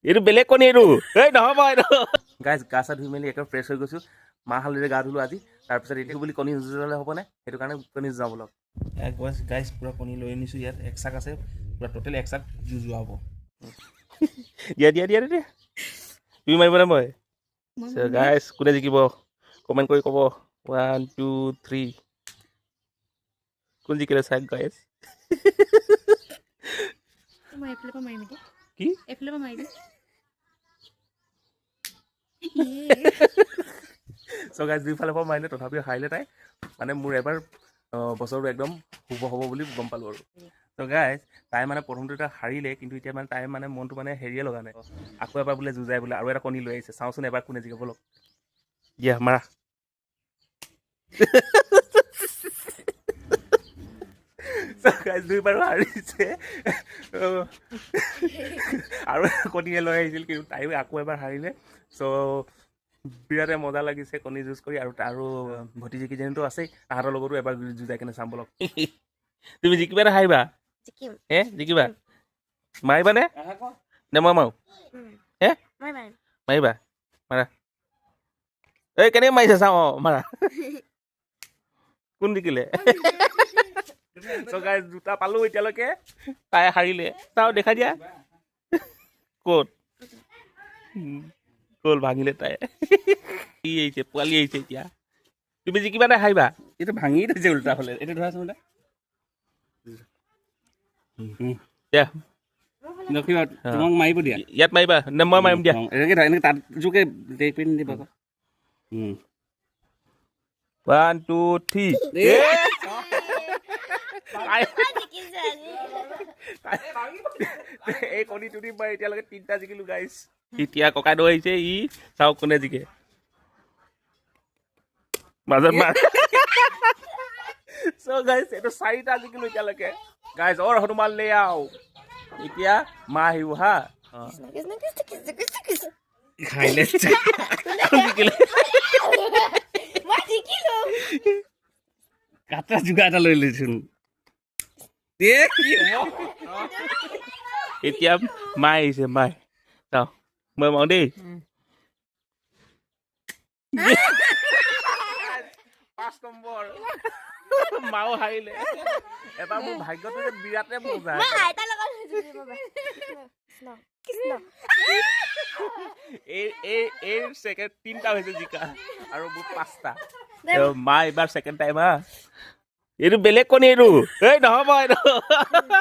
এইটো বেলেগ কণী এইটো এই নহ'ব এইটো গাইজ গা চা ধুই মেলি একেবাৰে ফ্ৰেছ হৈ গৈছোঁ মাহ হালধিৰে গা ধুলোঁ আজি তাৰপিছত এইটো বুলি কণী যুঁজালে হ'বনে সেইটো কাৰণে কণী যুঁজাওঁ বলক গাইজ পূৰা কণী লৈ আনিছোঁ ইয়াত এক চাক আছে পূৰা টোটেল এক চাক যুঁজোৱা হ'ব দিয়া তুমি মাৰিবনে মই গাইজ কোনে জিকিব কমেণ্ট কৰি ক'ব 1 2 3 কোন জিকিলে চাওক গাইজ কি চ' গাইজ দুইফালৰ পৰা মাৰিলে তথাপিও হাৰিলে তাই মানে মোৰ এবাৰ বছৰটো একদম শুভ হ'ব বুলি গম পালোঁ আৰু চ' গাইজ তাই মানে প্ৰথমটো এটা হাৰিলে কিন্তু এতিয়া মানে তাই মানে মনটো মানে হেৰিয়ে লগা নাই আকৌ এবাৰ বোলে যুঁজাই বোলে আৰু এটা কণী লৈ আহিছে চাওঁচোন এবাৰ কোনে জিকিব লওক দিয়া মাৰা গাইজ দুইবাৰো হাৰিছে আৰু কণীয়ে লৈ আহিছিল কিন্তু তাইও আকৌ এবাৰ হাৰিলে চ' বিৰাটে মজা লাগিছে কণী যুঁজ কৰি আৰু ভতিজিকেইজনীতো আছেই তাহাঁতৰ লগতো এবাৰ যুঁজাই কেনে চাম বলক তুমি জিকিবা নে হাৰিবা জিকিবা মাৰিবানে নে মই মাৰো মাৰিবা মাৰা এই কেনেকৈ মাৰিছে চাওঁ অঁ মাৰা কোন জিকিলে গাইজ দুটা পালো এতিয়ালৈকে তাই হাৰিলে চাওঁ দেখাই দিয়া ক'ত গ'ল ভাঙিলে তাই কি আহিছে পোৱালি আহিছে এতিয়া তুমি জিকিবা নে হাৰিবা এইটো ভাঙি থৈছে উল্টা হ'লে এইটো ধৰাচোন দিয়া তোমাক মাৰিব দিয়া ইয়াত মাৰিবা নে মই মাৰিম দিয়া এনেকৈ তাত জোকে পিন্ধি দিবা 1 2 3 এই কণীটো দি মই এতিয়ালৈকে 3টা জিকিলো গাইজ এতিয়া ককাইদেউ আহিছে ই চাওক কোনে জিকে মাজত মাৰ চ' গাইজ এইটো 4টা জিকিলো এতিয়ালৈকে গাইজ অৰ হনুমান লে আও এতিয়া মা আহিব হা খাইলে জিকিলে কাটা যোগা এটা লৈ লৈছোন এতিয়া মাই আহিছে মাই চাওঁ মই মাৰো দেই 5 নম্বৰ মাও হাৰিলে এবাৰ মোৰ ভাগ্যটো যে বিৰাটে মজা এই ছেকেণ্ড 3টা হৈছে জিকা আৰু মোৰ 5টা মা এইবাৰ ছেকেণ্ড টাইম হা এইটো বেলেগ কণী এইটো এই নহ'ব এইটো